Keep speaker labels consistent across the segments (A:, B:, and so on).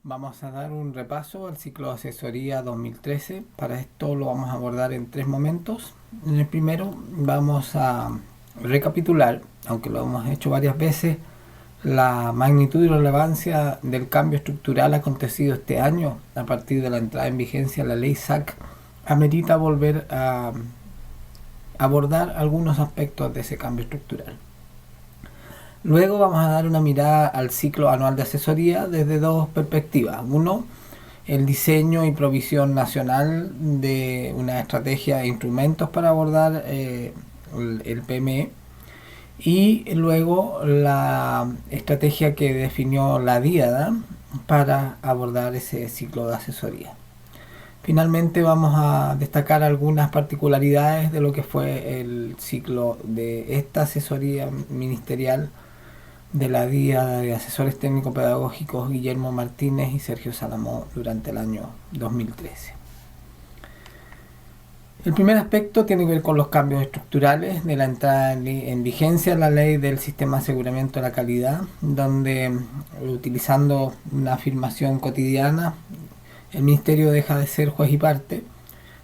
A: Vamos a dar un repaso al ciclo de asesoría 2013. Para esto lo vamos a abordar en tres momentos. En el primero vamos a recapitular, aunque lo hemos hecho varias veces, la magnitud y relevancia del cambio estructural acontecido este año a partir de la entrada en vigencia de la ley SAC. Amerita volver a abordar algunos aspectos de ese cambio estructural. Luego vamos a dar una mirada al ciclo anual de asesoría desde dos perspectivas. Uno, el diseño y provisión nacional de una estrategia de instrumentos para abordar el PME, y luego la estrategia que definió la DIADA para abordar ese ciclo de asesoría. Finalmente vamos a destacar algunas particularidades de lo que fue el ciclo de esta asesoría ministerial de la DIADA de Asesores Técnico-Pedagógicos Guillermo Martínez y Sergio Salamó durante el año 2013. El primer aspecto tiene que ver con los cambios estructurales de la entrada en vigencia de la ley del Sistema de Aseguramiento de la Calidad, donde, utilizando una afirmación cotidiana, el Ministerio deja de ser juez y parte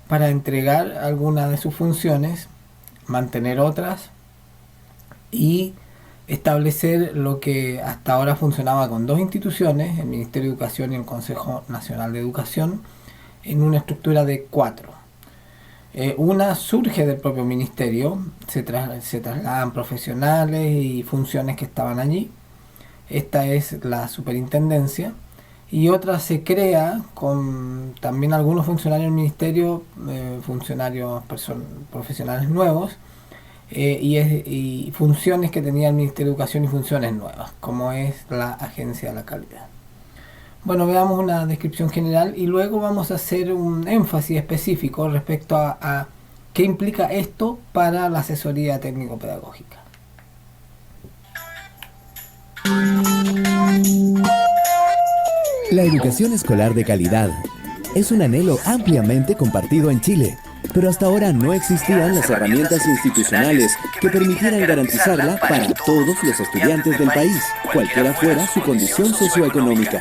A: para entregar algunas de sus funciones, mantener otras y establecer lo que hasta ahora funcionaba con dos instituciones, el Ministerio de Educación y el Consejo Nacional de Educación, en una estructura de cuatro. Una surge del propio ministerio, se trasladan profesionales y funciones que estaban allí. Esta es la superintendencia. Y otra se crea con también algunos funcionarios del ministerio, funcionarios profesionales nuevos, y funciones que tenía el Ministerio de Educación y funciones nuevas, como es la Agencia de la Calidad. Bueno, veamos una descripción general y luego vamos a hacer un énfasis específico respecto a qué implica esto para la asesoría técnico-pedagógica.
B: La educación escolar de calidad es un anhelo ampliamente compartido en Chile, pero hasta ahora no existían las herramientas institucionales que permitieran garantizarla para todos los estudiantes del país, cualquiera fuera su condición socioeconómica.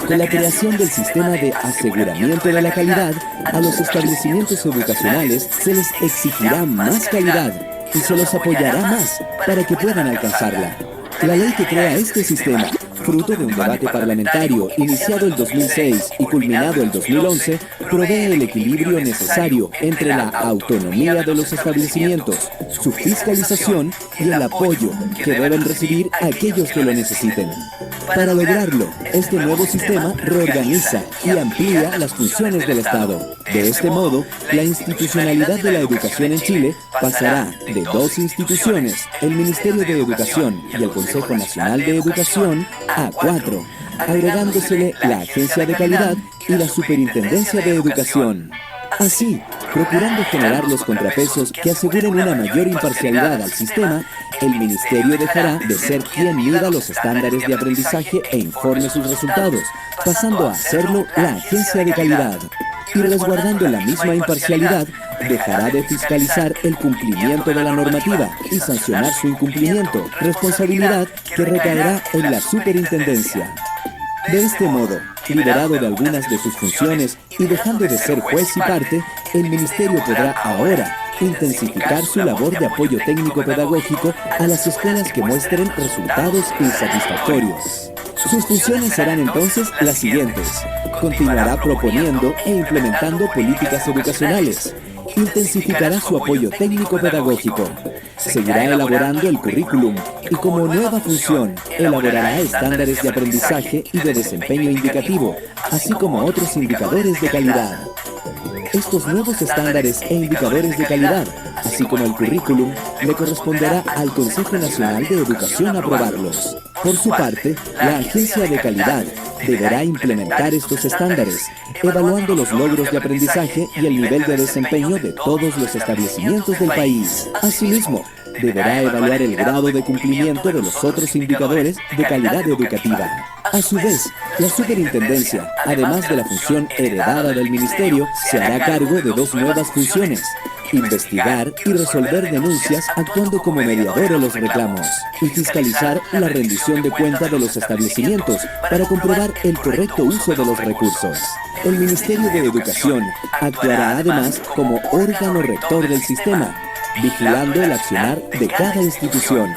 B: Con la creación del sistema de aseguramiento de la calidad, a los establecimientos educacionales se les exigirá más calidad y se los apoyará más para que puedan alcanzarla. La ley que crea este sistema, fruto de un debate parlamentario iniciado el 2006 y culminado el 2011, provee el equilibrio necesario entre la autonomía de los establecimientos, su fiscalización y el apoyo que deben recibir aquellos que lo necesiten. Para lograrlo, este nuevo sistema reorganiza y amplía las funciones del Estado. De este modo, la institucionalidad de la educación en Chile pasará de dos instituciones, el Ministerio de Educación y el Consejo Nacional de Educación, a cuatro, agregándosele la Agencia de Calidad y la Superintendencia de Educación. Así, procurando generar los contrapesos que aseguren una mayor imparcialidad al sistema, el Ministerio dejará de ser quien mida los estándares de aprendizaje e informe sus resultados, pasando a hacerlo la Agencia de Calidad. Y resguardando la misma imparcialidad, dejará de fiscalizar el cumplimiento de la normativa y sancionar su incumplimiento, responsabilidad que recaerá en la superintendencia. De este modo, liberado de algunas de sus funciones y dejando de ser juez y parte, el Ministerio podrá ahora intensificar su labor de apoyo técnico-pedagógico a las escuelas que muestren resultados insatisfactorios. Sus funciones serán entonces las siguientes. Continuará proponiendo e implementando políticas educacionales. Intensificará su apoyo técnico-pedagógico. Seguirá elaborando el currículum y como nueva función elaborará estándares de aprendizaje y de desempeño indicativo, así como otros indicadores de calidad. Estos nuevos estándares e indicadores de calidad, así como el currículum, le corresponderá al Consejo Nacional de Educación aprobarlos. Por su parte, la Agencia de Calidad deberá implementar estos estándares, evaluando los logros de aprendizaje y el nivel de desempeño de todos los establecimientos del país. Asimismo, deberá evaluar el grado de cumplimiento de los otros indicadores de calidad educativa. A su vez, la superintendencia, además de la función heredada del ministerio, se hará cargo de dos nuevas funciones: investigar y resolver denuncias actuando como mediador a los reclamos y fiscalizar la rendición de cuenta de los establecimientos para comprobar el correcto uso de los recursos. El Ministerio de Educación actuará además como órgano rector del sistema, vigilando el accionar de cada institución.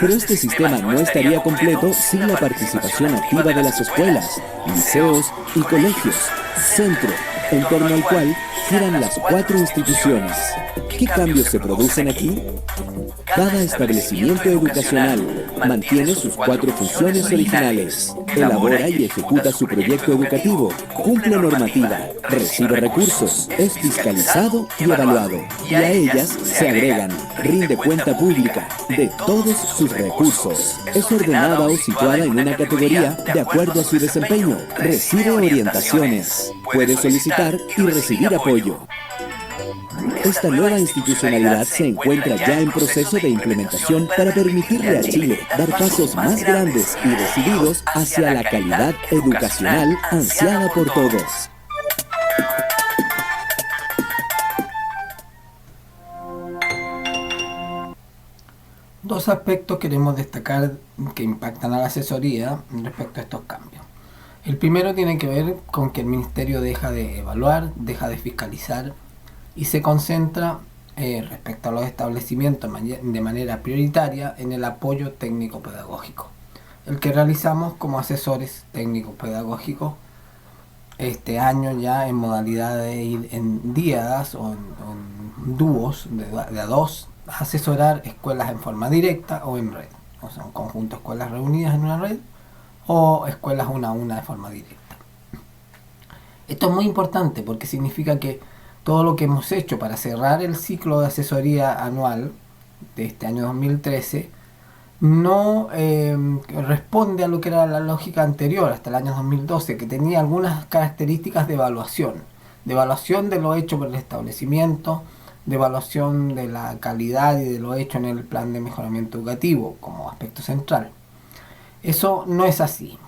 B: Pero este sistema no estaría completo sin la participación activa de las escuelas, liceos y colegios, centro en torno al cual giran las 4 instituciones. ¿Qué cambios se producen aquí? Cada establecimiento educacional mantiene sus 4 funciones originales. Elabora y ejecuta su proyecto educativo, cumple normativa, recibe recursos, es fiscalizado y evaluado. Y a ellas se agregan, rinde cuenta pública de todos sus recursos. Es ordenada o situada en una categoría de acuerdo a su desempeño. Recibe orientaciones, puede solicitar y recibir apoyo. Esta nueva institucionalidad se encuentra ya en proceso de implementación para permitirle a Chile dar pasos más grandes y decididos hacia la calidad educacional ansiada por todos.
A: Dos aspectos queremos destacar que impactan a la asesoría respecto a estos cambios. El primero tiene que ver con que el Ministerio deja de evaluar, deja de fiscalizar y se concentra respecto a los establecimientos de manera prioritaria en el apoyo técnico-pedagógico, el que realizamos como asesores técnicos-pedagógicos este año ya en modalidad de ir en díadas o en dúos de a dos a asesorar escuelas en forma directa o en red, o sea, un conjunto de escuelas reunidas en una red o escuelas una a una de forma directa. Esto es muy importante porque significa que todo lo que hemos hecho para cerrar el ciclo de asesoría anual de este año 2013 no responde a lo que era la lógica anterior hasta el año 2012, que tenía algunas características de evaluación de lo hecho por el establecimiento, de evaluación de la calidad y de lo hecho en el plan de mejoramiento educativo como aspecto central. Eso no es así.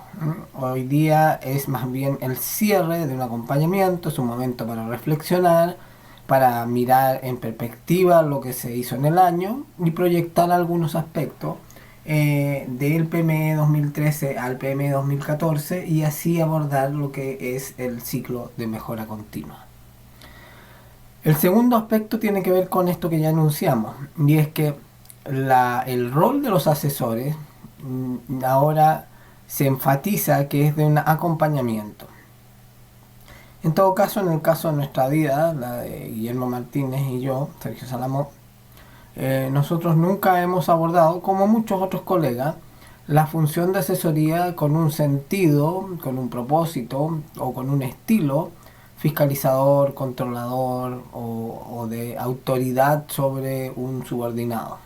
A: Hoy día es más bien el cierre de un acompañamiento, es un momento para reflexionar, para mirar en perspectiva lo que se hizo en el año y proyectar algunos aspectos del PME 2013 al PME 2014 y así abordar lo que es el ciclo de mejora continua. El segundo aspecto tiene que ver con esto que ya anunciamos, y es que el rol de los asesores ahora se enfatiza que es de un acompañamiento. En todo caso, en el caso de nuestra vida, la de Guillermo Martínez y yo, Sergio Salamo, nosotros nunca hemos abordado, como muchos otros colegas, la función de asesoría con un sentido, con un propósito o con un estilo fiscalizador, controlador o de autoridad sobre un subordinado.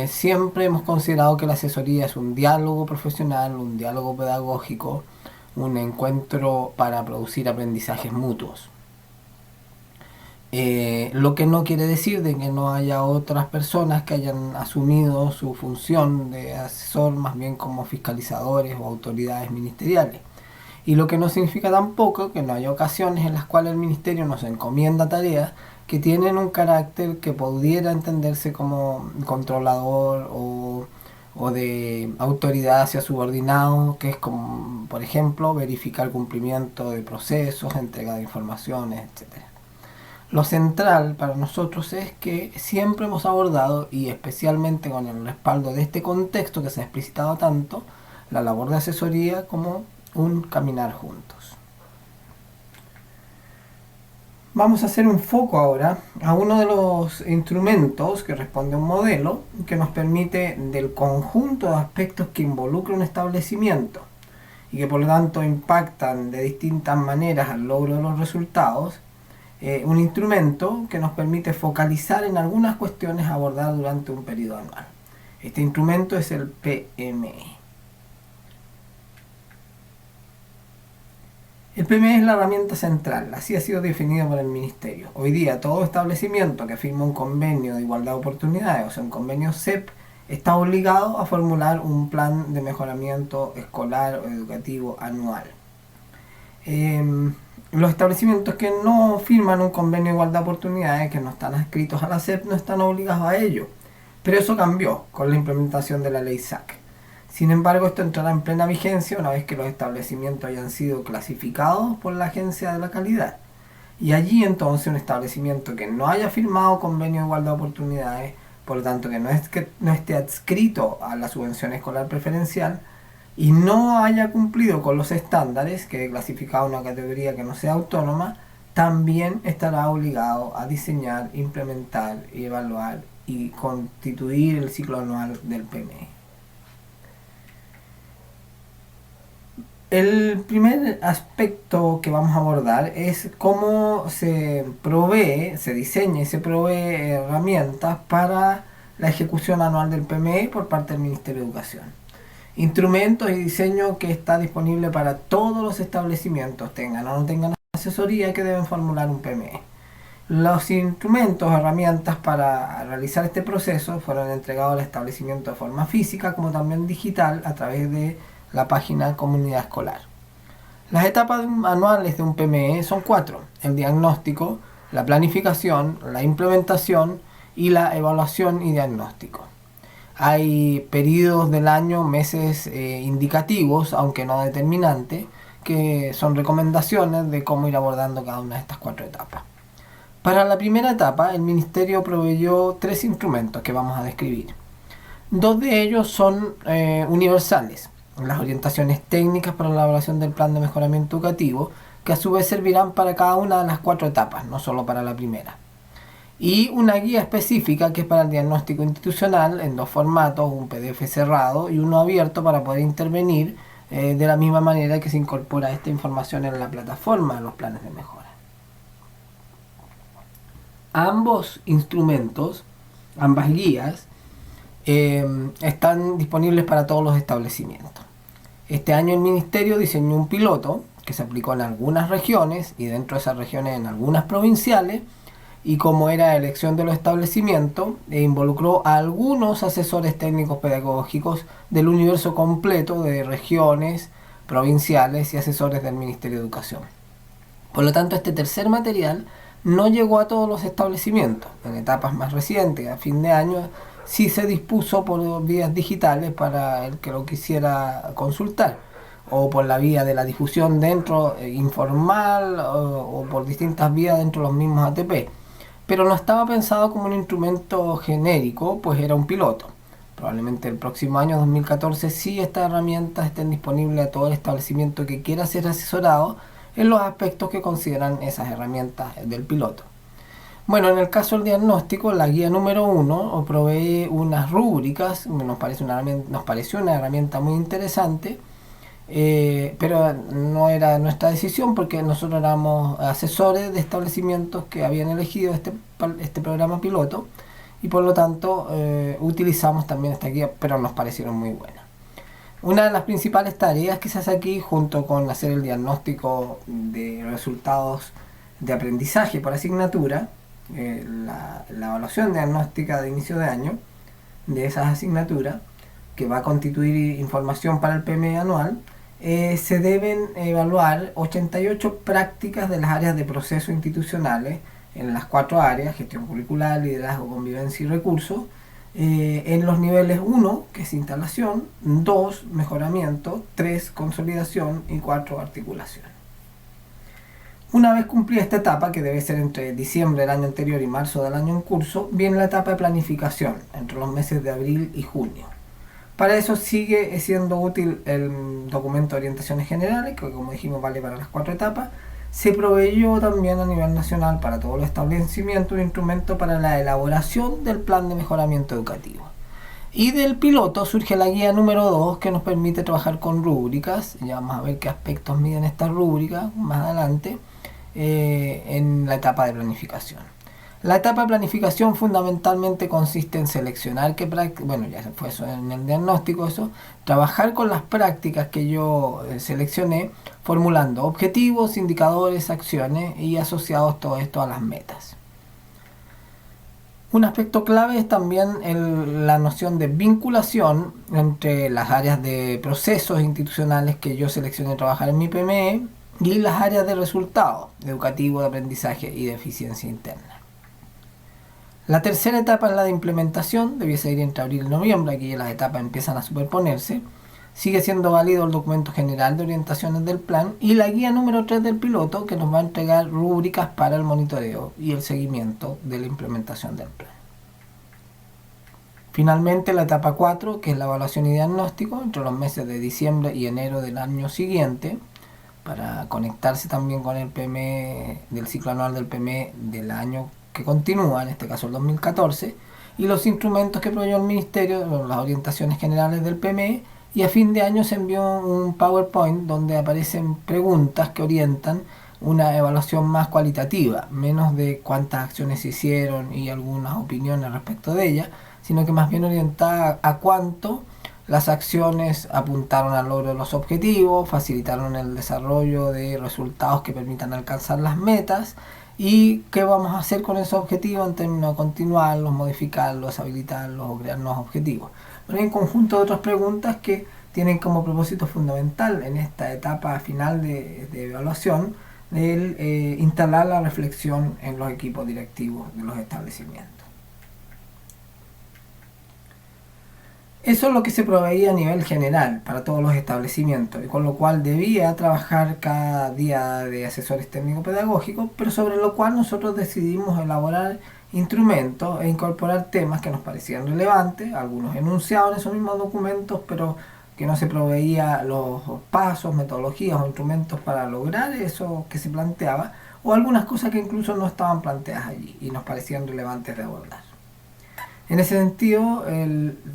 A: Siempre hemos considerado que la asesoría es un diálogo profesional, un diálogo pedagógico, un encuentro para producir aprendizajes mutuos. Lo que no quiere decir de que no haya otras personas que hayan asumido su función de asesor más bien como fiscalizadores o autoridades ministeriales. Y lo que no significa tampoco que no haya ocasiones en las cuales el ministerio nos encomienda tareas que tienen un carácter que pudiera entenderse como controlador o de autoridad hacia subordinados, que es como, por ejemplo, verificar cumplimiento de procesos, entrega de informaciones, etc. Lo central para nosotros es que siempre hemos abordado, y especialmente con el respaldo de este contexto que se ha explicitado tanto, la labor de asesoría como un caminar juntos. Vamos a hacer un foco ahora a uno de los instrumentos que responde a un modelo que nos permite, del conjunto de aspectos que involucra un establecimiento y que por lo tanto impactan de distintas maneras al logro de los resultados, un instrumento que nos permite focalizar en algunas cuestiones a abordar durante un periodo anual. Este instrumento es el PME. El PME es la herramienta central, así ha sido definido por el Ministerio. Hoy día todo establecimiento que firma un convenio de igualdad de oportunidades, o sea un convenio CEP, está obligado a formular un plan de mejoramiento escolar o educativo anual. Los establecimientos que no firman un convenio de igualdad de oportunidades, que no están adscritos a la SEP, no están obligados a ello. Pero eso cambió con la implementación de la ley SAC. Sin embargo, esto entrará en plena vigencia una vez que los establecimientos hayan sido clasificados por la Agencia de la Calidad. Y allí entonces un establecimiento que no haya firmado convenio de igualdad de oportunidades, por lo tanto que no esté adscrito a la subvención escolar preferencial y no haya cumplido con los estándares, que he clasificado una categoría que no sea autónoma, también estará obligado a diseñar, implementar y evaluar y constituir el ciclo anual del PME. El primer aspecto que vamos a abordar es cómo se diseña y se provee herramientas para la ejecución anual del PME por parte del Ministerio de Educación. Instrumentos y diseño que está disponible para todos los establecimientos, tengan o no tengan asesoría, que deben formular un PME. Los instrumentos, herramientas para realizar este proceso fueron entregados al establecimiento de forma física como también digital a través de la página Comunidad Escolar. Las etapas anuales de un PME son 4: el diagnóstico, la planificación, la implementación y la evaluación y diagnóstico. Hay periodos del año, meses indicativos, aunque no determinantes, que son recomendaciones de cómo ir abordando cada una de estas 4 etapas. Para la primera etapa, el Ministerio proveyó 3 instrumentos que vamos a describir. 2 de ellos son universales: las orientaciones técnicas para la elaboración del plan de mejoramiento educativo, que a su vez servirán para cada una de las 4 etapas, no solo para la primera. Y una guía específica que es para el diagnóstico institucional en 2 formatos, un PDF cerrado y uno abierto para poder intervenir de la misma manera que se incorpora esta información en la plataforma de los planes de mejora. Ambos instrumentos, ambas guías, están disponibles para todos los establecimientos. Este año el Ministerio diseñó un piloto que se aplicó en algunas regiones y dentro de esas regiones en algunas provinciales, y como era elección de los establecimientos, involucró a algunos asesores técnicos pedagógicos del universo completo de regiones, provinciales y asesores del Ministerio de Educación. Por lo tanto, este tercer material no llegó a todos los establecimientos. En etapas más recientes, a fin de año, sí se dispuso por vías digitales para el que lo quisiera consultar, o por la vía de la difusión dentro informal o por distintas vías dentro de los mismos ATP. Pero no estaba pensado como un instrumento genérico, pues era un piloto. Probablemente el próximo año, 2014, sí estas herramientas estén disponibles a todo el establecimiento que quiera ser asesorado en los aspectos que consideran esas herramientas del piloto. Bueno, en el caso del diagnóstico, la guía número 1 provee unas rúbricas, nos pareció una herramienta muy interesante, pero no era nuestra decisión porque nosotros éramos asesores de establecimientos que habían elegido este programa piloto y por lo tanto utilizamos también esta guía, pero nos parecieron muy buenas. Una de las principales tareas que se hace aquí, junto con hacer el diagnóstico de resultados de aprendizaje por asignatura, la evaluación diagnóstica de inicio de año de esas asignaturas, que va a constituir información para el PME anual, se deben evaluar 88 prácticas de las áreas de proceso institucionales en las 4 áreas: gestión curricular, liderazgo, convivencia y recursos, en los niveles 1, que es instalación, 2, mejoramiento, 3, consolidación y 4, articulación. Una vez cumplida esta etapa, que debe ser entre diciembre del año anterior y marzo del año en curso, viene la etapa de planificación, entre los meses de abril y junio. Para eso sigue siendo útil el documento de orientaciones generales, que como dijimos vale para las 4 etapas. Se proveyó también a nivel nacional para todos los establecimientos un instrumento para la elaboración del plan de mejoramiento educativo. Y del piloto surge la guía número 2, que nos permite trabajar con rúbricas. Ya vamos a ver qué aspectos miden estas rúbricas más adelante en la etapa de planificación. La etapa de planificación fundamentalmente consiste en seleccionar bueno, ya fue eso en el diagnóstico, trabajar con las prácticas que yo seleccioné, formulando objetivos, indicadores, acciones y asociados todo esto a las metas. Un aspecto clave es también la noción de vinculación entre las áreas de procesos institucionales que yo seleccioné trabajar en mi PME y las áreas de resultado, educativo, de aprendizaje y de eficiencia interna. La tercera etapa es la de implementación, debiese ir entre abril y noviembre, aquí ya las etapas empiezan a superponerse. Sigue siendo válido el documento general de orientaciones del plan y la guía número 3 del piloto, que nos va a entregar rúbricas para el monitoreo y el seguimiento de la implementación del plan. Finalmente, la etapa 4, que es la evaluación y diagnóstico, entre los meses de diciembre y enero del año siguiente, para conectarse también con el PME del ciclo anual del PME del año que continúa, en este caso el 2014, y los instrumentos que proveyó el Ministerio, las orientaciones generales del PME, y a fin de año se envió un PowerPoint donde aparecen preguntas que orientan una evaluación más cualitativa, menos de cuántas acciones se hicieron y algunas opiniones respecto de ellas, sino que más bien orientada a cuánto las acciones apuntaron al logro de los objetivos, facilitaron el desarrollo de resultados que permitan alcanzar las metas y qué vamos a hacer con esos objetivos en términos de continuarlos, modificarlos, deshabilitarlos o crear nuevos objetivos. Pero hay un conjunto de otras preguntas que tienen como propósito fundamental en esta etapa final de evaluación el instalar la reflexión en los equipos directivos de los establecimientos. Eso es lo que se proveía a nivel general para todos los establecimientos, y con lo cual debía trabajar cada día de asesores técnico-pedagógicos, pero sobre lo cual nosotros decidimos elaborar instrumentos e incorporar temas que nos parecían relevantes, algunos enunciados en esos mismos documentos, pero que no se proveía los pasos, metodologías o instrumentos para lograr eso que se planteaba, o algunas cosas que incluso no estaban planteadas allí y nos parecían relevantes de abordar. En ese sentido,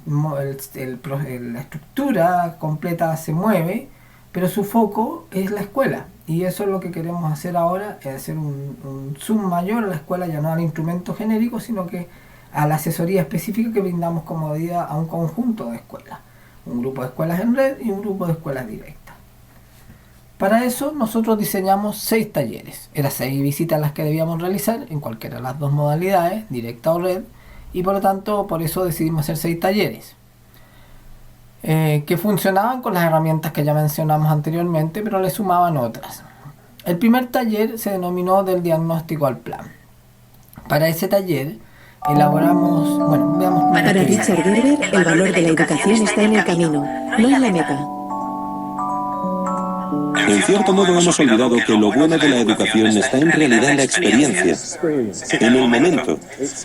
A: la estructura completa se mueve, pero su foco es la escuela. Y eso es lo que queremos hacer ahora, es hacer un zoom mayor a la escuela, ya no al instrumento genérico, sino que a la asesoría específica que brindamos como medida a un conjunto de escuelas. Un grupo de escuelas en red y un grupo de escuelas directas. Para eso nosotros diseñamos 6 talleres. Eran 6 visitas las que debíamos realizar en cualquiera de las dos modalidades, directa o red, y por lo tanto por eso decidimos hacer 6 talleres que funcionaban con las herramientas que ya mencionamos anteriormente, pero le sumaban otras. El primer taller se denominó del diagnóstico al plan. Para ese taller elaboramos, veamos.
C: Para Richard Gerber, el valor de la educación está en el camino, no en la meta.
D: En cierto modo hemos olvidado que lo bueno de la educación está en realidad en la experiencia, en el momento,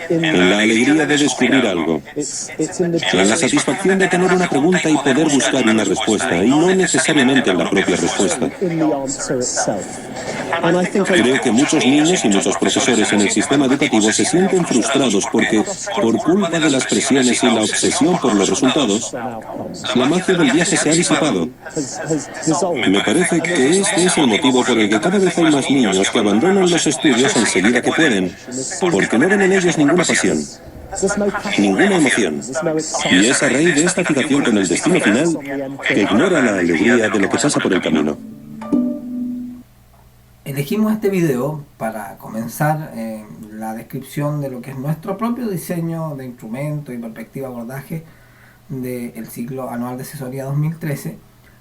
D: en la alegría de descubrir algo, en la satisfacción de tener una pregunta y poder buscar una respuesta, y no necesariamente en la propia respuesta. Creo que muchos niños y muchos profesores en el sistema educativo se sienten frustrados porque, por culpa de las presiones y la obsesión por los resultados, la magia del viaje se ha disipado. Me parece que este es el motivo por el que cada vez hay más niños que abandonan los estudios enseguida que pueden, porque no ven en ellos ninguna pasión, ninguna emoción. Y es a raíz de esta fijación con el destino final que ignora la alegría de lo que pasa por el camino.
A: Elegimos este video para comenzar la descripción de lo que es nuestro propio diseño de instrumento y perspectiva de abordaje del ciclo anual de asesoría 2013,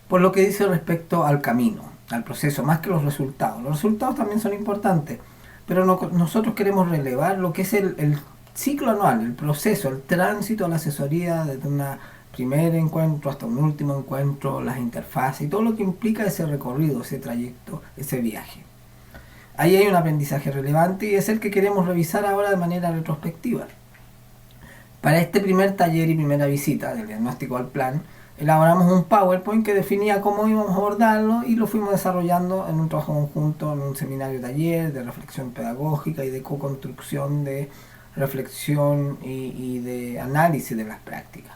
A: por lo que dice respecto al camino, al proceso, más que los resultados. Los resultados también son importantes, pero nosotros queremos relevar lo que es el ciclo anual, el proceso, el tránsito a la asesoría desde un primer encuentro hasta un último encuentro, las interfaces y todo lo que implica ese recorrido, ese trayecto, ese viaje. Ahí hay un aprendizaje relevante y es el que queremos revisar ahora de manera retrospectiva. Para este primer taller y primera visita del diagnóstico al plan, elaboramos un PowerPoint que definía cómo íbamos a abordarlo y lo fuimos desarrollando en un trabajo conjunto, en un seminario taller de reflexión pedagógica y de co-construcción de reflexión y de análisis de las prácticas.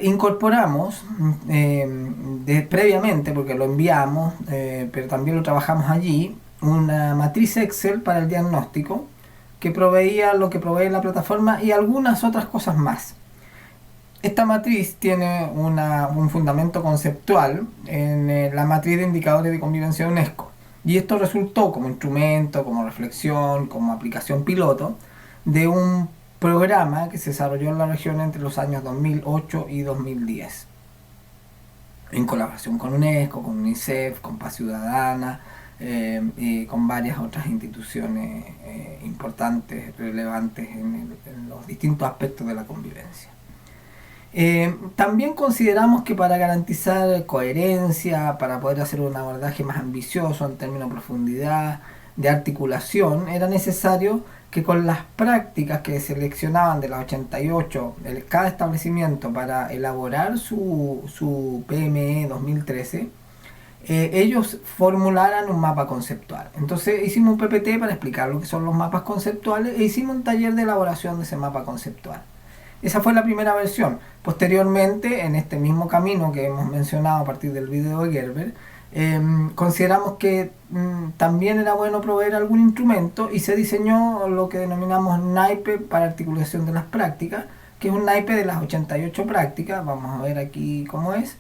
A: Incorporamos previamente, porque lo enviamos, pero también lo trabajamos allí, una matriz Excel para el diagnóstico que proveía lo que provee la plataforma y algunas otras cosas más. Esta matriz tiene un fundamento conceptual en la matriz de indicadores de convivencia de UNESCO, y esto resultó como instrumento, como reflexión, como aplicación piloto de un programa que se desarrolló en la región entre los años 2008 y 2010. en colaboración con UNESCO, con UNICEF, con Paz Ciudadana, y con varias otras instituciones importantes, relevantes en los distintos aspectos de la convivencia. También consideramos que para garantizar coherencia, para poder hacer un abordaje más ambicioso en términos de profundidad, de articulación, era necesario que con las prácticas que seleccionaban de las 88 cada establecimiento para elaborar su PME 2013, ellos formularan un mapa conceptual. Entonces hicimos un PPT para explicar lo que son los mapas conceptuales e hicimos un taller de elaboración de ese mapa conceptual. Esa fue la primera versión. Posteriormente, en este mismo camino que hemos mencionado a partir del video de Gerber, consideramos que también era bueno proveer algún instrumento y se diseñó lo que denominamos naipe para articulación de las prácticas, que es un naipe de las 88 prácticas, vamos a ver aquí cómo es,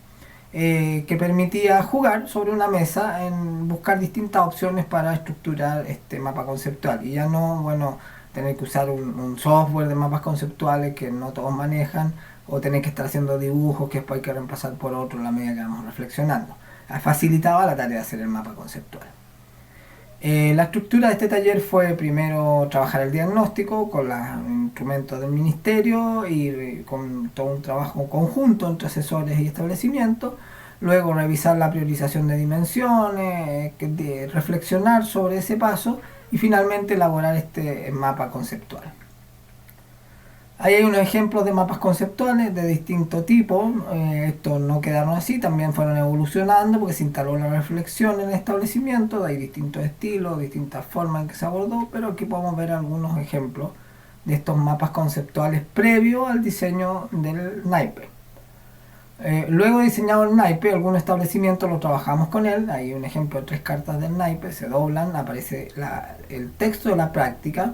A: que permitía jugar sobre una mesa en buscar distintas opciones para estructurar este mapa conceptual y ya no, bueno, tener que usar un software de mapas conceptuales que no todos manejan o tener que estar haciendo dibujos que después hay que reemplazar por otro en la medida que vamos reflexionando. Facilitaba la tarea de hacer el mapa conceptual. La estructura de este taller fue primero trabajar el diagnóstico con los instrumentos del ministerio y con todo un trabajo conjunto entre asesores y establecimientos, luego revisar la priorización de dimensiones, reflexionar sobre ese paso y finalmente elaborar este mapa conceptual. Ahí hay unos ejemplos de mapas conceptuales de distinto tipo. Estos no quedaron así, también fueron evolucionando porque se instaló la reflexión en el establecimiento. Hay distintos estilos, distintas formas en que se abordó, pero aquí podemos ver algunos ejemplos de estos mapas conceptuales previo al diseño del naipe. Luego diseñado el naipe, algunos establecimientos lo trabajamos con él. Hay un ejemplo de 3 cartas del naipe, se doblan, aparece el texto de la práctica.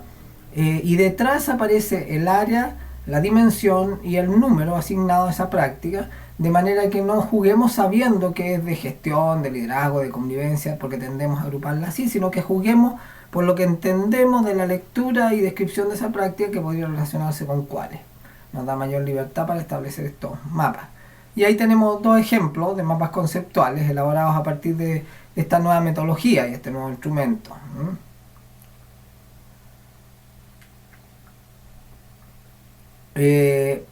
A: Y detrás aparece el área, la dimensión y el número asignado a esa práctica, de manera que no juguemos sabiendo que es de gestión, de liderazgo, de convivencia, porque tendemos a agruparla así, sino que juguemos por lo que entendemos de la lectura y descripción de esa práctica que podría relacionarse con cuáles. Nos da mayor libertad para establecer estos mapas. Y ahí tenemos 2 ejemplos de mapas conceptuales elaborados a partir de esta nueva metodología y este nuevo instrumento.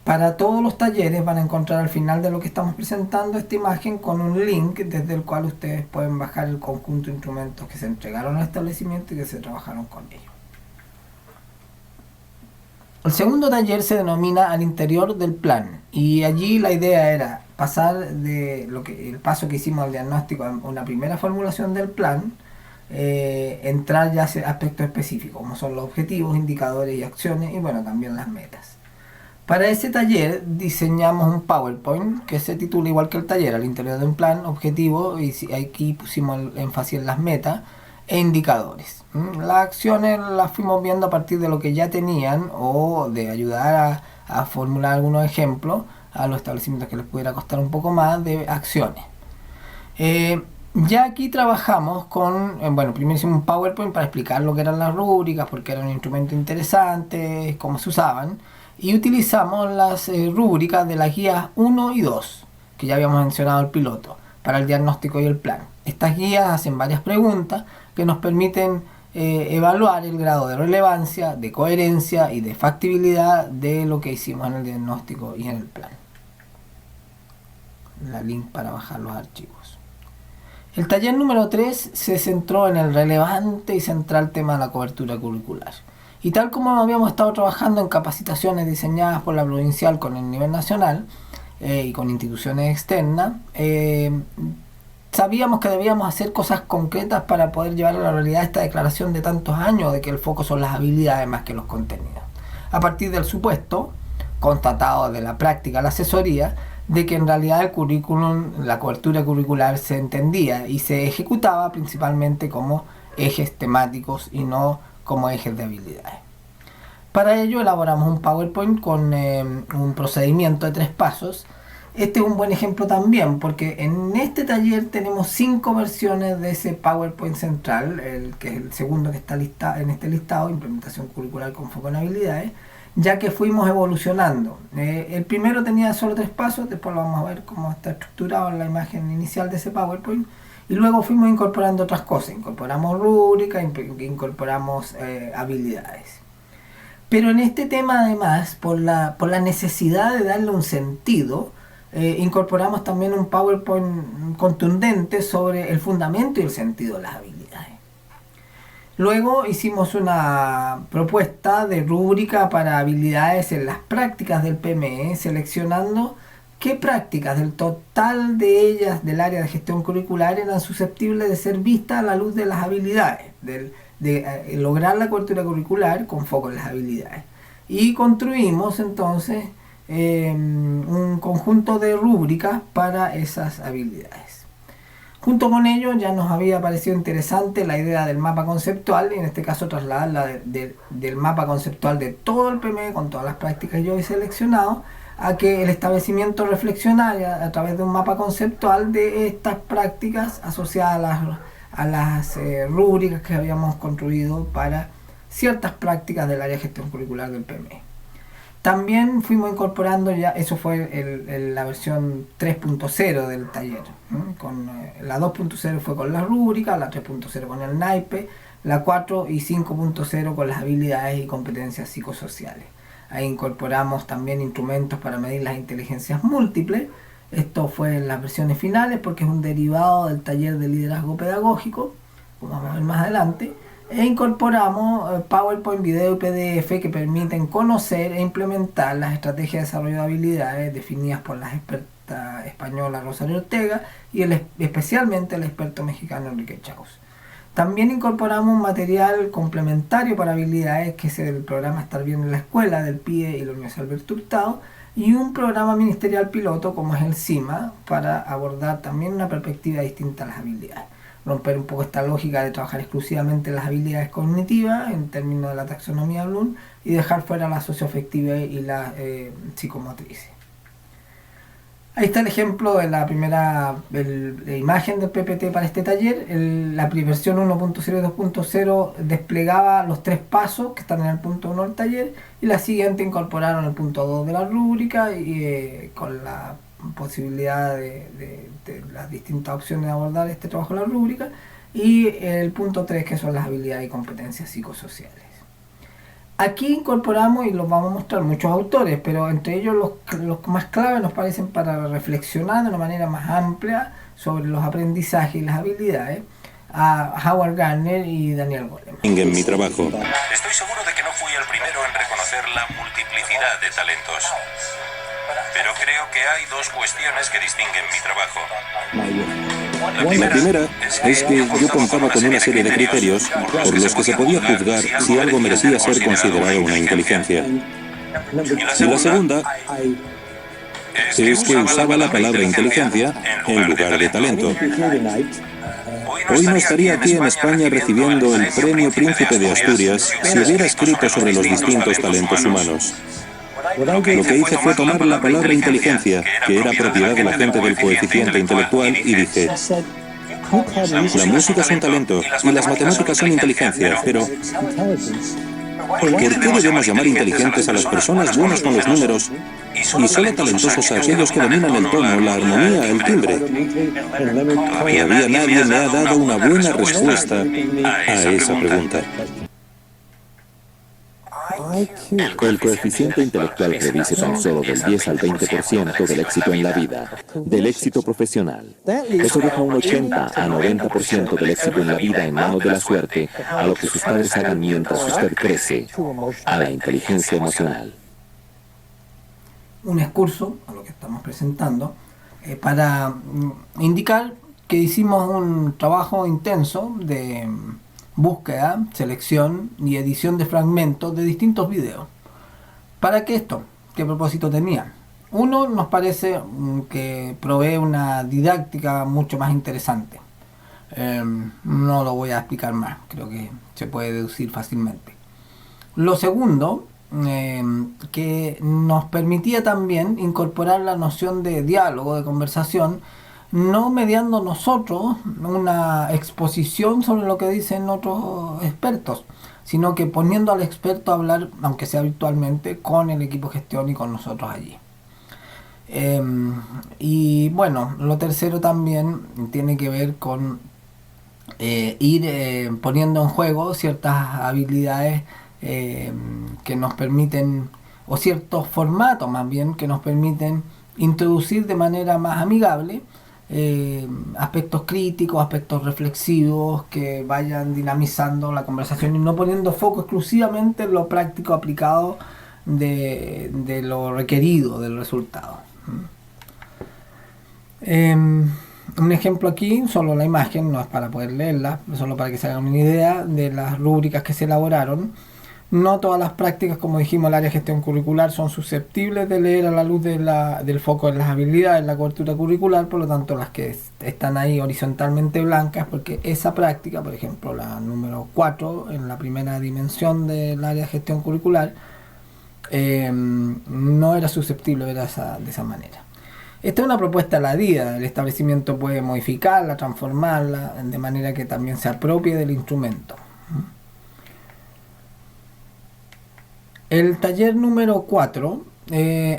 A: Para todos los talleres van a encontrar al final de lo que estamos presentando esta imagen con un link desde el cual ustedes pueden bajar el conjunto de instrumentos que se entregaron al establecimiento y que se trabajaron con ellos. El segundo taller se denomina Al interior del plan y allí la idea era pasar de el paso que hicimos al diagnóstico a una primera formulación del plan, entrar ya a aspectos específicos como son los objetivos, indicadores y acciones y bueno, también las metas. Para ese taller diseñamos un PowerPoint que se titula igual que el taller, Al interior de un plan, objetivo, y aquí pusimos el énfasis en las metas e indicadores. Las acciones las fuimos viendo a partir de lo que ya tenían o de ayudar a formular algunos ejemplos a los establecimientos que les pudiera costar un poco más de acciones. Ya aquí trabajamos con, primero hicimos un PowerPoint para explicar lo que eran las rúbricas, porque era un instrumento interesante, cómo se usaban. Y utilizamos las rúbricas de las guías 1 y 2, que ya habíamos mencionado el piloto, para el diagnóstico y el plan. Estas guías hacen varias preguntas que nos permiten evaluar el grado de relevancia, de coherencia y de factibilidad de lo que hicimos en el diagnóstico y en el plan. La link para bajar los archivos. El taller número 3 se centró en el relevante y central tema de la cobertura curricular. Y tal como habíamos estado trabajando en capacitaciones diseñadas por la provincial con el nivel nacional y con instituciones externas, sabíamos que debíamos hacer cosas concretas para poder llevar a la realidad esta declaración de tantos años de que el foco son las habilidades más que los contenidos. A partir del supuesto, constatado de la práctica, la asesoría, de que en realidad el currículum, la cobertura curricular se entendía y se ejecutaba principalmente como ejes temáticos y no como ejes de habilidades. Para ello elaboramos un PowerPoint con un procedimiento de 3 pasos. Este es un buen ejemplo también porque en este taller tenemos 5 versiones de ese PowerPoint central, que es el segundo que está en este listado, implementación curricular con foco en habilidades, ya que fuimos evolucionando. El primero tenía solo 3 pasos, después lo vamos a ver cómo está estructurado en la imagen inicial de ese PowerPoint, y luego fuimos incorporando otras cosas, incorporamos rúbrica, incorporamos habilidades. Pero en este tema además, por la necesidad de darle un sentido, incorporamos también un PowerPoint contundente sobre el fundamento y el sentido de las habilidades. Luego hicimos una propuesta de rúbrica para habilidades en las prácticas del PME, seleccionando qué prácticas del total de ellas del área de gestión curricular eran susceptibles de ser vistas a la luz de las habilidades, de lograr la cobertura curricular con foco en las habilidades. Y construimos entonces un conjunto de rúbricas para esas habilidades. Junto con ello ya nos había parecido interesante la idea del mapa conceptual, y en este caso trasladarla del mapa conceptual de todo el PME con todas las prácticas que yo he seleccionado, a que el establecimiento reflexionara a través de un mapa conceptual de estas prácticas asociadas a las rúbricas que habíamos construido para ciertas prácticas del área de gestión curricular del PME. También fuimos incorporando ya, eso fue la versión 3.0 del taller, la 2.0 fue con la rúbrica, la 3.0 con el naipe, la 4 y 5.0 con las habilidades y competencias psicosociales. Ahí incorporamos también instrumentos para medir las inteligencias múltiples. Esto fue en las versiones finales porque es un derivado del taller de liderazgo pedagógico, como vamos a ver más adelante. E incorporamos PowerPoint, video y PDF que permiten conocer e implementar las estrategias de desarrollo de habilidades definidas por la experta española Rosario Ortega y especialmente el experto mexicano Enrique Chaus. También incorporamos un material complementario para habilidades que es el programa Estar Bien en la Escuela del PIE y la Universidad Alberto Hurtado, y un programa ministerial piloto como es el CIMA para abordar también una perspectiva distinta a las habilidades. Romper un poco esta lógica de trabajar exclusivamente en las habilidades cognitivas en términos de la taxonomía Bloom y dejar fuera la socioafectiva y la psicomotriz. Ahí está el ejemplo de la primera imagen del PPT para este taller. La versión 1.0 y 2.0 desplegaba los 3 pasos que están en el punto 1 del taller, y la siguiente incorporaron el punto 2 de la rúbrica y con la posibilidad de las distintas opciones de abordar este trabajo en la rúbrica, y el punto 3 que son las habilidades y competencias psicosociales. Aquí incorporamos, y los vamos a mostrar, muchos autores, pero entre ellos los más claves nos parecen para reflexionar de una manera más amplia sobre los aprendizajes y las habilidades, a Howard Gardner y Daniel Goleman.
D: En mi trabajo.
E: Estoy seguro de que no fui el primero en reconocer la multiplicidad de talentos. Pero creo que hay 2 cuestiones que distinguen mi trabajo.
D: La primera es que yo contaba con una serie de criterios por los que se podía juzgar si algo merecía ser considerado una inteligencia. Y la segunda es que usaba la palabra inteligencia en lugar de talento. Hoy no estaría aquí en España recibiendo el Premio Príncipe de Asturias si hubiera escrito sobre los distintos talentos humanos. Lo que hice fue tomar la palabra inteligencia, que era propiedad de la gente del coeficiente intelectual, y dije: la música es un talento y las matemáticas son inteligencia, pero ¿por qué debemos llamar inteligentes a las personas buenas con los números y solo talentosos a aquellos que dominan el tono, la armonía, el timbre? Todavía nadie me ha dado una buena respuesta a esa pregunta.
B: El coeficiente intelectual predice tan solo del 10 al 20% del éxito en la vida, del éxito profesional. Eso deja un 80 a 90% del éxito en la vida en manos de la suerte, a lo que sus padres hagan mientras usted crece, a la inteligencia emocional.
A: Un excurso a lo que estamos presentando para indicar que hicimos un trabajo intenso de búsqueda, selección y edición de fragmentos de distintos videos. ¿Para qué esto? ¿Qué propósito tenía? Uno, nos parece que provee una didáctica mucho más interesante. No lo voy a explicar más, creo que se puede deducir fácilmente. Lo segundo, que nos permitía también incorporar la noción de diálogo, de conversación, no mediando nosotros una exposición sobre lo que dicen otros expertos, sino que poniendo al experto a hablar, aunque sea virtualmente, con el equipo de gestión y con nosotros allí. Y bueno, lo tercero también tiene que ver con ir poniendo en juego ciertas habilidades que nos permiten, o ciertos formatos más bien, que nos permiten introducir de manera más amigable aspectos críticos, aspectos reflexivos que vayan dinamizando la conversación y no poniendo foco exclusivamente en lo práctico aplicado de lo requerido del resultado. Un ejemplo aquí, solo la imagen, no es para poder leerla, solo para que se hagan una idea de las rúbricas que se elaboraron. No todas las prácticas, como dijimos, el área de gestión curricular son susceptibles de leer a la luz del foco en las habilidades, en la cobertura curricular, por lo tanto las que están ahí horizontalmente blancas, porque esa práctica, por ejemplo la número 4, en la primera dimensión del área de gestión curricular, no era susceptible de ver de esa manera. Esta es una propuesta a la DIDA, el establecimiento puede modificarla, transformarla, de manera que también se apropie del instrumento. El taller número 4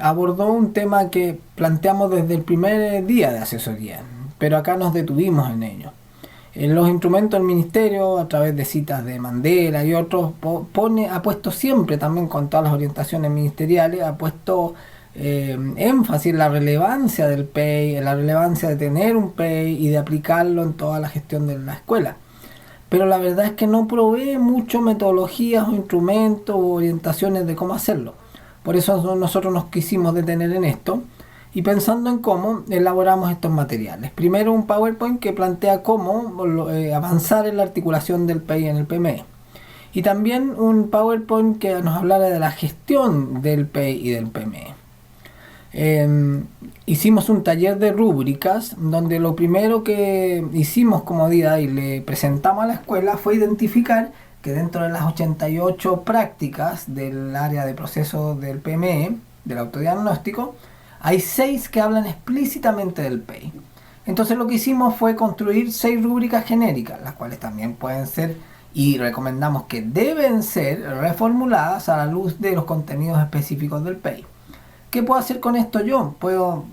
A: abordó un tema que planteamos desde el primer día de asesoría, pero acá nos detuvimos en ello. En los instrumentos del ministerio, a través de citas de Mandela y otros, ha puesto siempre, también con todas las orientaciones ministeriales, ha puesto énfasis en la relevancia del PEI, en la relevancia de tener un PEI y de aplicarlo en toda la gestión de la escuela. Pero la verdad es que no provee mucho metodologías o instrumentos o orientaciones de cómo hacerlo. Por eso nosotros nos quisimos detener en esto y pensando en cómo elaboramos estos materiales. Primero un PowerPoint que plantea cómo avanzar en la articulación del PEI en el PME. Y también un PowerPoint que nos hablara de la gestión del PEI y del PME. Hicimos un taller de rúbricas donde lo primero que hicimos como DIDA y le presentamos a la escuela fue identificar que dentro de las 88 prácticas del área de proceso del PME, del autodiagnóstico, hay 6 que hablan explícitamente del PEI. Entonces lo que hicimos fue construir 6 rúbricas genéricas, las cuales también pueden ser y recomendamos que deben ser reformuladas a la luz de los contenidos específicos del PEI. ¿Qué puedo hacer con esto yo? Puedo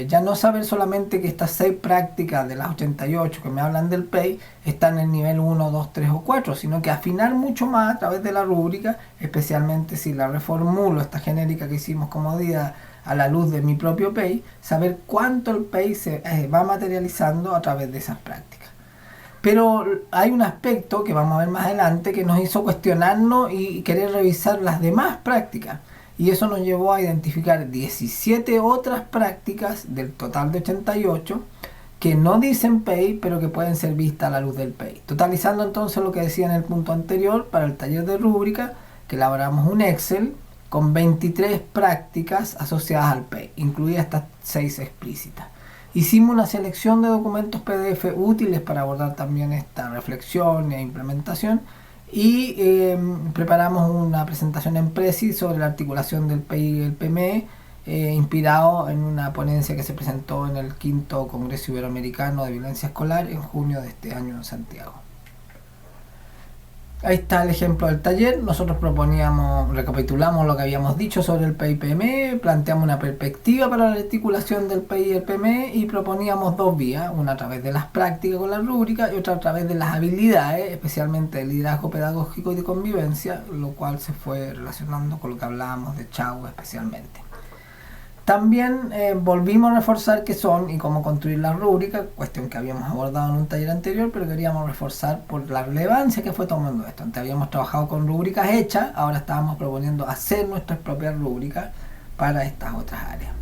A: ya no saber solamente que estas 6 prácticas de las 88 que me hablan del PEI están en el nivel 1, 2, 3 o 4, sino que afinar mucho más a través de la rúbrica, especialmente si la reformulo, esta genérica que hicimos como DIDA, a la luz de mi propio PEI, saber cuánto el PEI se va materializando a través de esas prácticas. Pero hay un aspecto que vamos a ver más adelante que nos hizo cuestionarnos y querer revisar las demás prácticas. Y eso nos llevó a identificar 17 otras prácticas del total de 88 que no dicen PEI, pero que pueden ser vistas a la luz del PEI. Totalizando entonces lo que decía en el punto anterior, para el taller de rúbrica, que elaboramos un Excel con 23 prácticas asociadas al PEI, incluidas estas 6 explícitas. Hicimos una selección de documentos PDF útiles para abordar también esta reflexión e implementación. Y preparamos una presentación en Prezi sobre la articulación del PEI y el PME, inspirado en una ponencia que se presentó en el 5º Congreso Iberoamericano de Violencia Escolar en junio de este año en Santiago. Ahí está el ejemplo del taller. Nosotros recapitulamos lo que habíamos dicho sobre el PEI y PME, planteamos una perspectiva para la articulación del PEI y el PME y proponíamos 2 vías, una a través de las prácticas con la rúbrica y otra a través de las habilidades, especialmente el liderazgo pedagógico y de convivencia, lo cual se fue relacionando con lo que hablábamos de Chau especialmente. También volvimos a reforzar qué son y cómo construir la rúbrica, cuestión que habíamos abordado en un taller anterior, pero queríamos reforzar por la relevancia que fue tomando esto. Antes habíamos trabajado con rúbricas hechas, ahora estábamos proponiendo hacer nuestras propias rúbricas para estas otras áreas.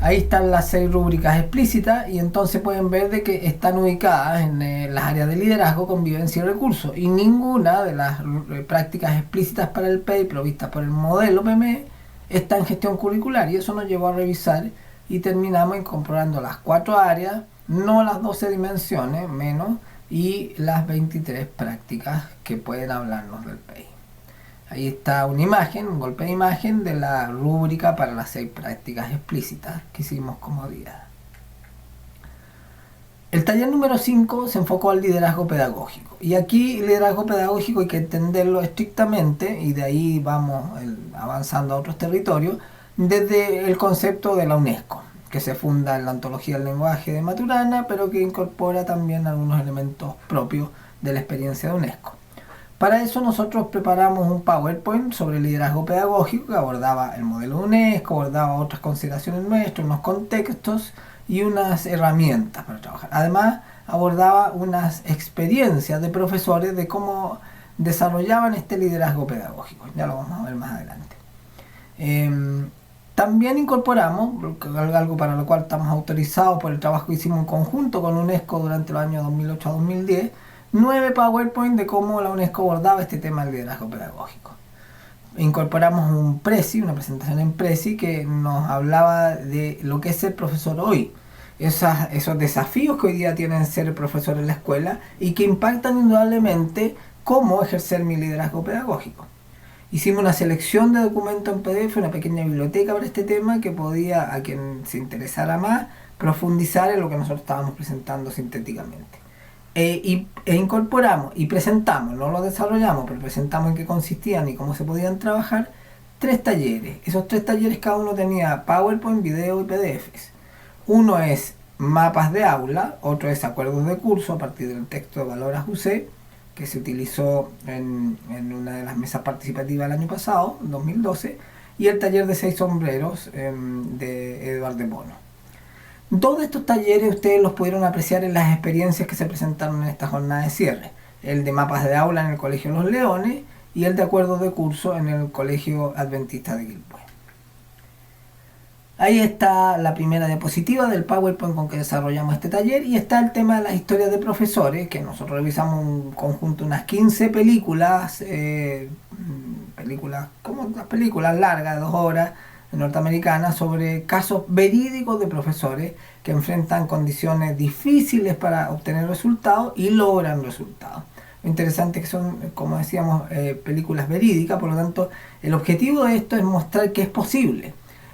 A: Ahí están las 6 rúbricas explícitas y entonces pueden ver de que están ubicadas en las áreas de liderazgo, convivencia y recursos, y ninguna de las prácticas explícitas para el PEI provistas por el modelo PME está en gestión curricular, y eso nos llevó a revisar y terminamos incorporando las 4 áreas, no las 12 dimensiones menos, y las 23 prácticas que pueden hablarnos del PEI. Ahí está una imagen, un golpe de imagen de la rúbrica para las 6 prácticas explícitas que hicimos como DIDA. El taller número 5 se enfocó al liderazgo pedagógico. Y aquí el liderazgo pedagógico hay que entenderlo estrictamente, y de ahí vamos avanzando a otros territorios, desde el concepto de la UNESCO, que se funda en la ontología del lenguaje de Maturana, pero que incorpora también algunos elementos propios de la experiencia de UNESCO. Para eso nosotros preparamos un PowerPoint sobre liderazgo pedagógico que abordaba el modelo de UNESCO, abordaba otras consideraciones nuestras, unos contextos y unas herramientas para trabajar. Además, abordaba unas experiencias de profesores de cómo desarrollaban este liderazgo pedagógico. Ya lo vamos a ver más adelante. También incorporamos, algo para lo cual estamos autorizados por el trabajo que hicimos en conjunto con UNESCO durante los años 2008 a 2010, 9 PowerPoint de cómo la UNESCO abordaba este tema del liderazgo pedagógico. Incorporamos un Prezi, una presentación en Prezi, que nos hablaba de lo que es ser profesor hoy, esos desafíos que hoy día tienen ser profesor en la escuela y que impactan indudablemente cómo ejercer mi liderazgo pedagógico. Hicimos una selección de documentos en PDF, una pequeña biblioteca para este tema que podía, a quien se interesara más, profundizar en lo que nosotros estábamos presentando sintéticamente. Incorporamos y presentamos, no lo desarrollamos, pero presentamos en qué consistían y cómo se podían trabajar 3 talleres. Esos 3 talleres cada uno tenía PowerPoint, video y PDFs. Uno es mapas de aula, otro es acuerdos de curso a partir del texto de Valora José, que se utilizó en una de las mesas participativas el año pasado, en 2012, y el taller de 6 sombreros de Eduardo de Bono. Todos estos talleres ustedes los pudieron apreciar en las experiencias que se presentaron en esta jornada de cierre. El de mapas de aula en el Colegio Los Leones y el de acuerdos de curso en el Colegio Adventista de Quilpué. Ahí está la primera diapositiva del PowerPoint con que desarrollamos este taller, y está el tema de las historias de profesores, que nosotros revisamos un conjunto, unas 15 películas, como las películas largas de 2 horas, norteamericanas, sobre casos verídicos de profesores que enfrentan condiciones difíciles para obtener resultados y logran resultados. Lo interesante es que son, como decíamos, películas verídicas, por lo tanto el objetivo de esto es mostrar que es posible.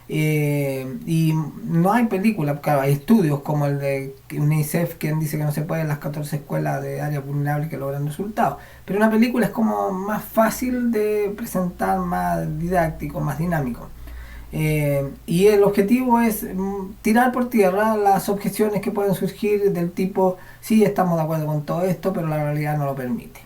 A: Y no hay películas, claro, hay estudios como el de UNICEF, quien dice que no se puede en las 14 escuelas de áreas vulnerables que logran resultados, pero una película es como más fácil de presentar, más didáctico, más dinámico. Y el objetivo es tirar por tierra las objeciones que pueden surgir del tipo, sí, estamos de acuerdo con todo esto, pero la realidad no lo permite.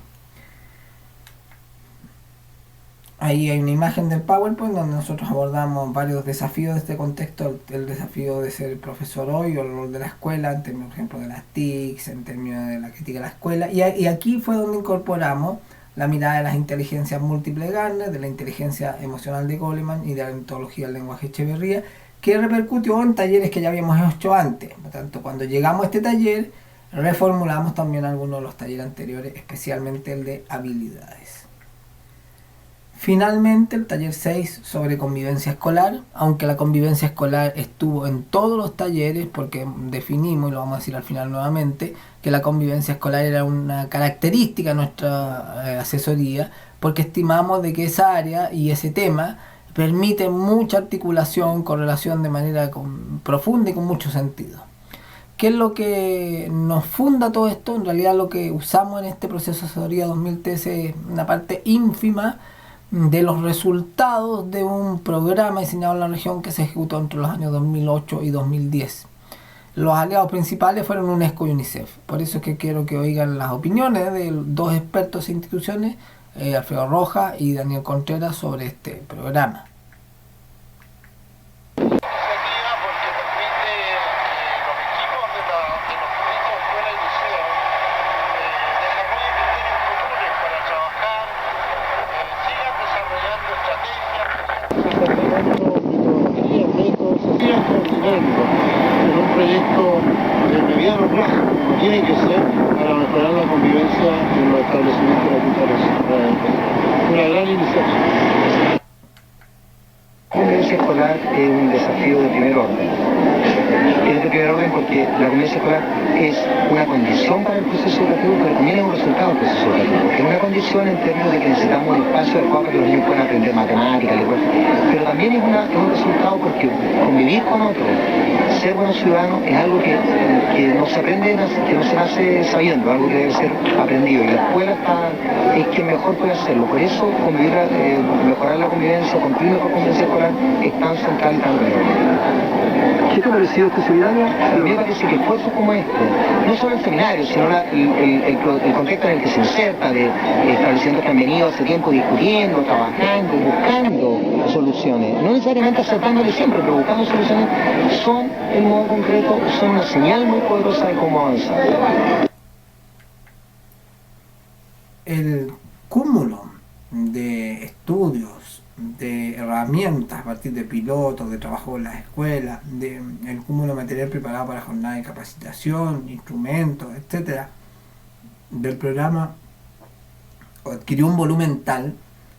A: Ahí hay una imagen del PowerPoint donde nosotros abordamos varios desafíos de este contexto, el desafío de ser profesor hoy, o el rol de la escuela, en términos, por ejemplo, de las TICs, en términos de la crítica de la escuela, y aquí fue donde incorporamos la mirada de las inteligencias múltiples de Gardner, de la inteligencia emocional de Goleman y de la ontología del lenguaje Echeverría, que repercutió en talleres que ya habíamos hecho antes. Por tanto, cuando llegamos a este taller, reformulamos también algunos de los talleres anteriores, especialmente el de habilidades. Finalmente, el taller 6 sobre convivencia escolar, aunque la convivencia escolar estuvo en todos los talleres, porque definimos, y lo vamos a decir al final nuevamente, que la convivencia escolar era una característica de nuestra asesoría, porque estimamos de que esa área y ese tema permite mucha articulación, correlación de manera profunda y con mucho sentido. ¿Qué es lo que nos funda todo esto? En realidad lo que usamos en este proceso de asesoría 2013 es una parte ínfima de los resultados de un programa diseñado en la región que se ejecutó entre los años 2008 y 2010. Los aliados principales fueron UNESCO y UNICEF. Por eso es que quiero que oigan las opiniones de 2 expertos e instituciones, Alfredo Rojas y Daniel Contreras, sobre este programa.
F: Tiene que ser para mejorar la convivencia en los establecimientos de la cultura. Una gran iniciativa.
G: escolar es un desafío de primer orden. Es de primer orden porque la convivencia escolar es una condición para el proceso educativo, pero también es un resultado del proceso educativo. Es una condición en términos de que necesitamos un espacio adecuado para que los niños puedan aprender matemáticas, lenguaje, pero también es un resultado porque convivir con otros, ser buenos ciudadanos, es algo que no se aprende, que no se nace sabiendo, algo que debe ser aprendido. Y la escuela es quien mejor puede hacerlo. Por eso convivir, mejorar la convivencia, construir mejor convivencia escolar es tan central y tan relevante.
F: ¿Qué te ha parecido este seminario?
G: A mí me parece que esfuerzos como este, no solo el seminario, sino el contexto en el que se inserta, de establecimientos que han venido hace tiempo discutiendo, trabajando, buscando soluciones, no necesariamente acertándole siempre, pero buscando soluciones, son, en modo concreto, son una señal muy poderosa de cómo avanzar.
A: El cúmulo de estudios, de herramientas a partir de pilotos, de trabajo en las escuelas, el cúmulo de material preparado para jornadas de capacitación, instrumentos, etcétera, del programa adquirió un volumen tal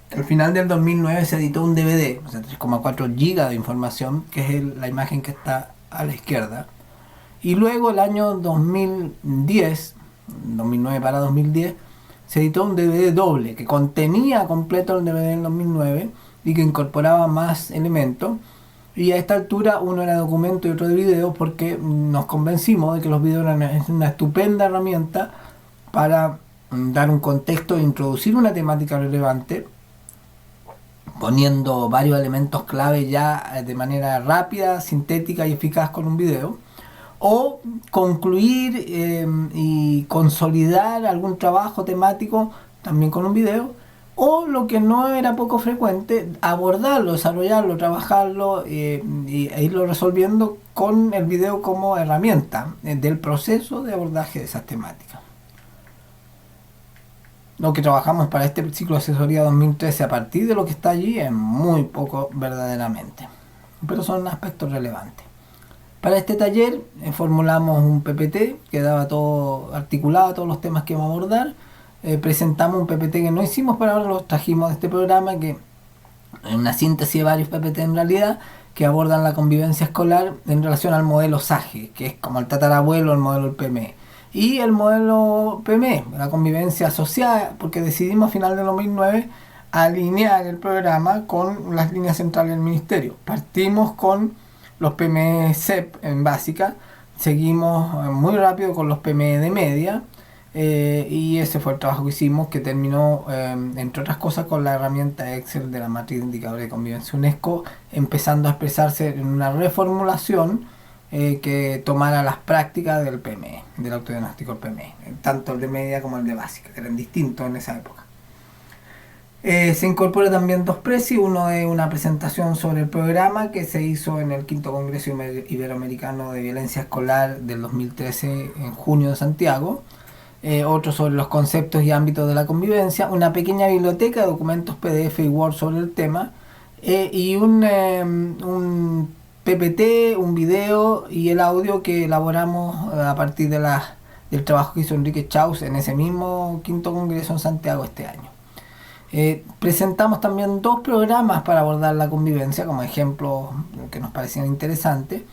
A: que al final del 2009 se editó un DVD, o sea, 3,4 gigas de información, que es la imagen que está a la izquierda. Y luego el año 2010, 2009 para 2010, se editó un DVD doble que contenía completo el DVD del 2009 y que incorporaba más elementos. Y a esta altura uno era documento y otro de video, porque nos convencimos de que los videos eran una estupenda herramienta para dar un contexto e introducir una temática relevante, poniendo varios elementos clave ya de manera rápida, sintética y eficaz con un video, o concluir y consolidar algún trabajo temático también con un video, o lo que no era poco frecuente, abordarlo, desarrollarlo, trabajarlo e irlo resolviendo con el video como herramienta del proceso de abordaje de esas temáticas. Lo que trabajamos para este ciclo de asesoría 2013 a partir de lo que está allí es muy poco verdaderamente, pero son aspectos relevantes. Para este taller formulamos un PPT que daba todo articulado, todos los temas que íbamos a abordar. Presentamos un PPT que no hicimos, pero ahora los trajimos de este programa, que es una síntesis de varios PPT en realidad, que abordan la convivencia escolar en relación al modelo SAGE, que es como el tatarabuelo, el modelo del PME. Y el modelo PME, la convivencia asociada, porque decidimos a final de 2009 alinear el programa con las líneas centrales del ministerio. Partimos con los PME CEP en básica, seguimos muy rápido con los PME de media, y ese fue el trabajo que hicimos, que terminó, entre otras cosas, con la herramienta Excel de la matriz de indicadores de convivencia UNESCO, empezando a expresarse en una reformulación que tomara las prácticas del PME, del autodiagnóstico del PME, tanto el de media como el de básica, que eran distintos en esa época. Se incorpora también dos presi, uno de una presentación sobre el programa que se hizo en el quinto Congreso Iberoamericano de Violencia Escolar del 2013 en junio de Santiago, otro sobre los conceptos y ámbitos de la convivencia, una pequeña biblioteca de documentos PDF y Word sobre el tema, y un PPT, un video y el audio que elaboramos a partir de del trabajo que hizo Enrique Chaus en ese mismo quinto Congreso en Santiago este año. Presentamos también dos programas para abordar la convivencia como ejemplos que nos parecían interesantes,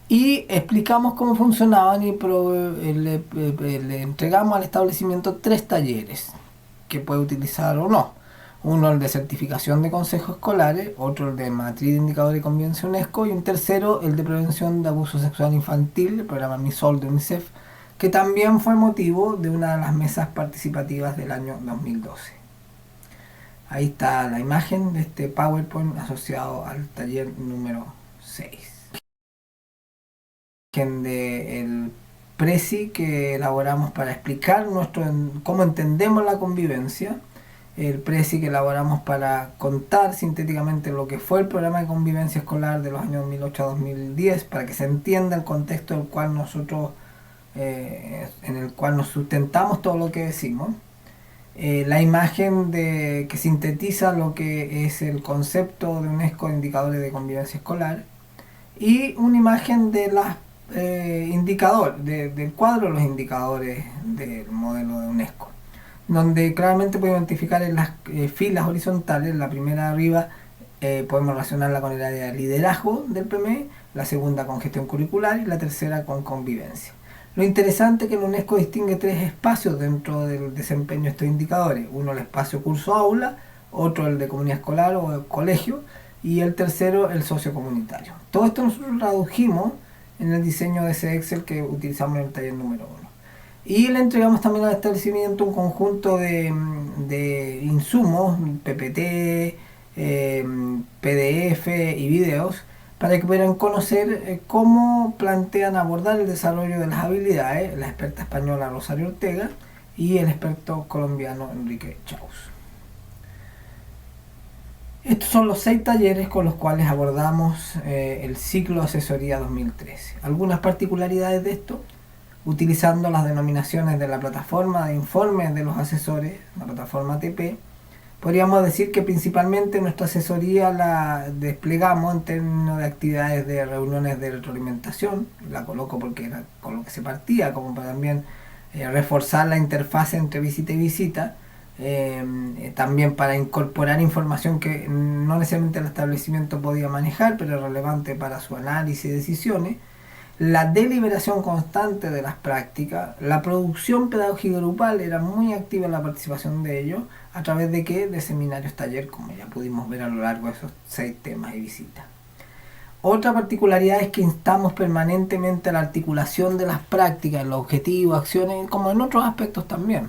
A: y explicamos cómo funcionaban y le entregamos al establecimiento 3 talleres que puede utilizar o no. Uno el de certificación de consejos escolares, otro el de matriz de indicadores de convivencia UNESCO, y un tercero el de prevención de abuso sexual infantil, el programa MISOL de UNICEF, que también fue motivo de una de las mesas participativas del año 2012. Ahí está la imagen de este PowerPoint asociado al taller número 6. Del Prezi que elaboramos para explicar cómo entendemos la convivencia, el Prezi que elaboramos para contar sintéticamente lo que fue el programa de convivencia escolar de los años 2008 a 2010, para que se entienda el contexto del cual en el cual nos sustentamos todo lo que decimos. La imagen que sintetiza lo que es el concepto de UNESCO de indicadores de convivencia escolar, y una imagen de las del cuadro de los indicadores del modelo de UNESCO, donde claramente puede identificar en las filas horizontales, la primera arriba, podemos relacionarla con el área de liderazgo del PME, la segunda con gestión curricular y la tercera con convivencia. Lo interesante es que la UNESCO distingue 3 espacios dentro del desempeño de estos indicadores. Uno el espacio curso-aula, otro el de comunidad escolar o el colegio y el tercero el sociocomunitario. Todo esto nosotros lo tradujimos en el diseño de ese Excel que utilizamos en el taller número 1. Y le entregamos también al establecimiento un conjunto de insumos, PPT, PDF y videos para que puedan conocer cómo plantean abordar el desarrollo de las habilidades la experta española Rosario Ortega y el experto colombiano Enrique Chaus. Estos son los 6 talleres con los cuales abordamos el ciclo Asesoría 2013. Algunas particularidades de esto, utilizando las denominaciones de la plataforma de informes de los asesores, la plataforma ATP, podríamos decir que principalmente nuestra asesoría la desplegamos en términos de actividades de reuniones de retroalimentación, la coloco porque era con lo que se partía, como para también reforzar la interfaz entre visita y visita, también para incorporar información que no necesariamente el establecimiento podía manejar, pero es relevante para su análisis y decisiones, la deliberación constante de las prácticas, la producción pedagógica grupal era muy activa en la participación de ellos, a través de qué, de seminarios taller, como ya pudimos ver a lo largo de esos 6 temas y visitas. Otra particularidad es que instamos permanentemente a la articulación de las prácticas, los objetivos, acciones, como en otros aspectos también.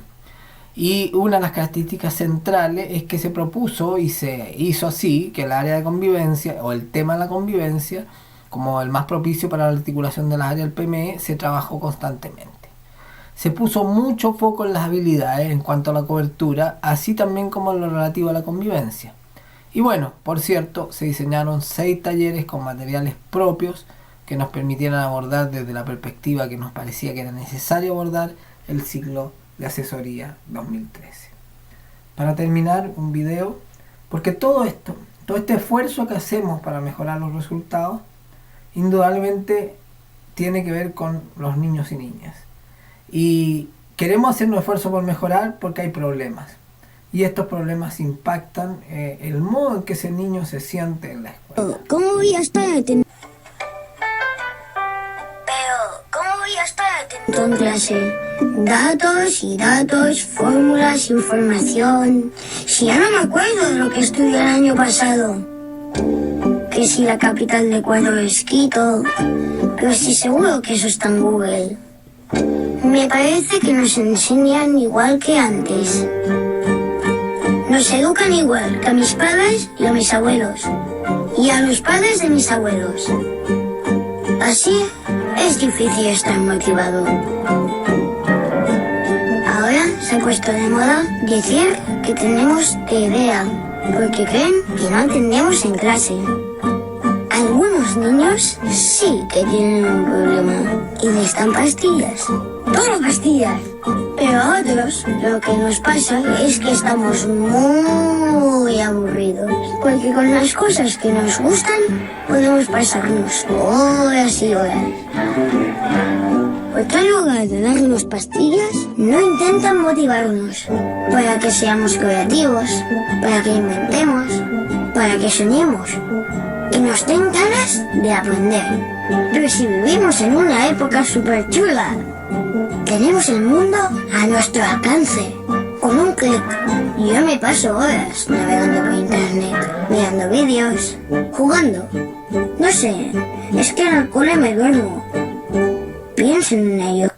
A: Y una de las características centrales es que se propuso y se hizo así que el área de convivencia o el tema de la convivencia, como el más propicio para la articulación de las áreas del PME, se trabajó constantemente. Se puso mucho foco en las habilidades en cuanto a la cobertura, así también como en lo relativo a la convivencia. Y bueno, por cierto, se diseñaron 6 talleres con materiales propios que nos permitieran abordar desde la perspectiva que nos parecía que era necesario abordar el ciclo de asesoría 2013. Para terminar, un video, porque todo este esfuerzo que hacemos para mejorar los resultados, indudablemente tiene que ver con los niños y niñas. Y queremos hacer un esfuerzo por mejorar porque hay problemas. Y estos problemas impactan el modo en que ese niño se siente en la escuela.
H: ¿Cómo voy a estar atento? ¿Cómo voy a estar atento en clase? Datos y datos, fórmulas, información. Si ya no me acuerdo de lo que estudié el año pasado. Que si la capital de Ecuador es Quito, pero estoy seguro que eso está en Google. Me parece que nos enseñan igual que antes. Nos educan igual que a mis padres y a mis abuelos. Y a los padres de mis abuelos. Así es difícil estar motivado. Ahora se ha puesto de moda decir que tenemos TDA, porque creen que no atendemos en clase. Algunos niños sí que tienen un problema y necesitan pastillas. ¡Todo pastillas! Pero a otros lo que nos pasa es que estamos muy aburridos. Porque con las cosas que nos gustan podemos pasarnos horas y horas. Porque en lugar de darnos pastillas, no intentan motivarnos para que seamos creativos, para que inventemos, para que soñemos y nos den ganas de aprender. Pero si vivimos en una época súper chula, tenemos el mundo a nuestro alcance, con un clic. Yo me paso horas navegando por internet, mirando vídeos, jugando. No sé, es que en el cole me duermo. Piensen en ello.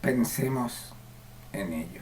A: Pensemos en ello.